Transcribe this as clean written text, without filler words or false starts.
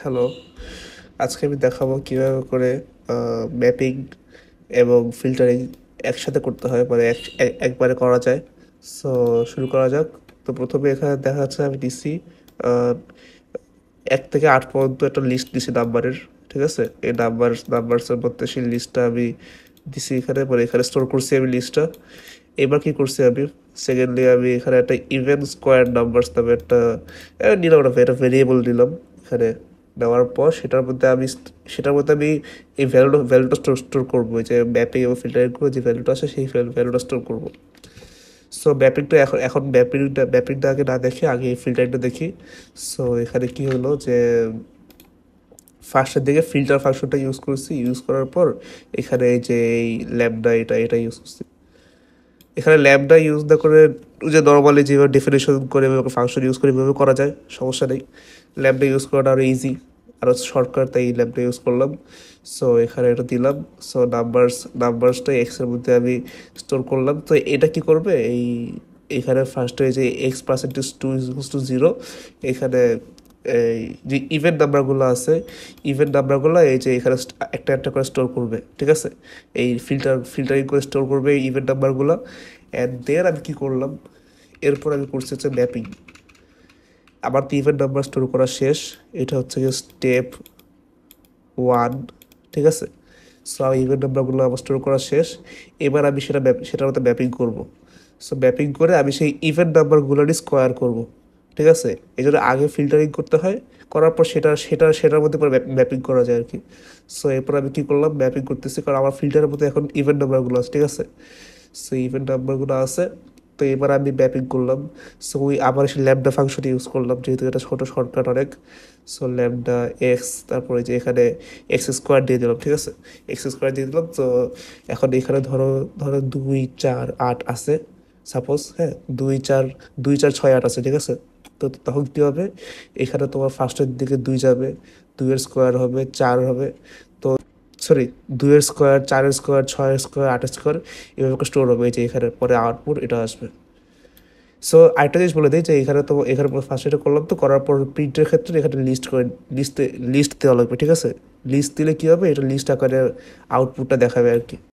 Hello, আজকে আমি দেখাবো কিভাবে করে ম্যাপিং এবং ফিল্টারিং একসাথে করতে হয়, মানে একবারে করা যায়। সো শুরু করা যাক। তো প্রথমে এখানে দেখা যাচ্ছে আমি দিছি 1 থেকে 8 পর্যন্ত একটা লিস্ট দিছি নাম্বারের। ঠিক আছে, এই নাম্বারসের মধ্যে সেই লিস্টটা আমি দিছি এখানে, মানে এখানে স্টোর করছি আমি লিস্টটা। এবার কি করছি আমি, সেকেন্ডলি আমি এখানে একটা ইভেন স্কোয়ার নাম্বারস নামে একটা নিলাম, একটা ভেরিয়েবল নিলাম এখানে। নেওয়ার পর সেটার মধ্যে আমি এই ভ্যালুটা স্টোর করবো, এই যে ম্যাপিং এবং ফিল্টারিং করে যে ভ্যালুটা আছে সেই ভ্যালুটা স্টোর করবো। সো ম্যাপিংটা এখন ম্যাপিংটা আগে না দেখে আগে ফিল্টারিংটা দেখি। সো এখানে কি হলো যে ফার্স্টের দিকে ফিল্টার ফাংশনটা ইউজ করছি, ইউজ করার পর এখানে এই যে এই ল্যাম্বডা এটা ইউজ করছি। এখানে ল্যাম্বডা ইউজ না করে যে নর্মালি যেভাবে ডেফিনেশন করে ফাংশন ইউজ করে এভাবে করা যায়, সমস্যা নেই। ল্যাম্বডা ইউজ করাটা আরও ইজি, আরও শর্টকাট, তাই ল্যাম্বডা ইউজ করলাম। সো এখানে এটা দিলাম। সো নাম্বারসটা এক্সের মধ্যে আমি স্টোর করলাম। তো এটা কি করবে, এখানে ফার্স্টে যে x%2 = 0, এখানে এই যে ইভেন্ট নাম্বারগুলো আছে, ইভেন্ট নাম্বারগুলো এই যে এখানে একটা একটা করে স্টোর করবে। ঠিক আছে, এই ফিল্টারিং করে স্টোর করবে এই ইভেন্ট নাম্বারগুলো। অ্যান্ড দেন আমি কী করলাম, এরপর আমি করছি হচ্ছে ম্যাপিং। আমার তো ইভেন্ট নাম্বার স্টোর করা শেষ, এটা হচ্ছে গিয়ে স্টেপ 1। ঠিক আছে, সো আমি ইভেন্ট নাম্বারগুলো আমার স্টোর করা শেষ। এবার আমি সেটার মধ্যে ম্যাপিং করব। সো ম্যাপিং করে আমি সেই ইভেন্ট নাম্বারগুলোরই স্কোয়ার করব। ঠিক আছে, এই জন্য আগে ফিল্টারিং করতে হয়, করার পর সেটার মধ্যে পরে ম্যাপিং করা যায় আর কি। সো এরপর আমি কী করলাম, ম্যাপিং করতেছি, কারণ আমার ফিল্টারের মধ্যে এখন ইভেন্ট নাম্বারগুলো আছে। ঠিক আছে, সো ইভেন্ট নাম্বারগুলো আছে। তো এবার আমি ম্যাপিং করলাম। সো ওই আবার সেই ল্যাম্বডা ফাংশন ইউজ করলাম, যেহেতু এটা ছোটো শর্টকাট অনেক। সো ল্যাম্বডা এক্স, তারপরে যে এখানে x² দিয়ে দিলাম। ঠিক আছে, x² দিয়ে দিলাম। তো এখন এখানে ধরো ধরো 2 4 8 আছে সাপোজ, হ্যাঁ, 2 4 2 4 6 8 আছে। ঠিক আছে, তো তখন কী হবে, এখানে তোমার ফার্স্টের দিকে 2 যাবে, 2 এর স্কোয়ার হবে 4 হবে। তো সরি, 2 এর স্কোয়ার 4 এর স্কোয়ার 6 এর স্কোয়ার 8 এর স্কোয়ার, এভাবে স্টোর হবে। এই যে এখানে পরে আউটপুট এটা আসবে। সো আরেকটা জিনিস বলে দিই যে এখানে ফার্স্ট এটা করলাম, তো করার পর প্রিন্টের ক্ষেত্রে এখানে লিস্ট দেওয়া লাগবে। ঠিক আছে, লিস্ট দিলে কী হবে, এটা লিস্ট আকারে আউটপুটটা দেখাবে আর কি।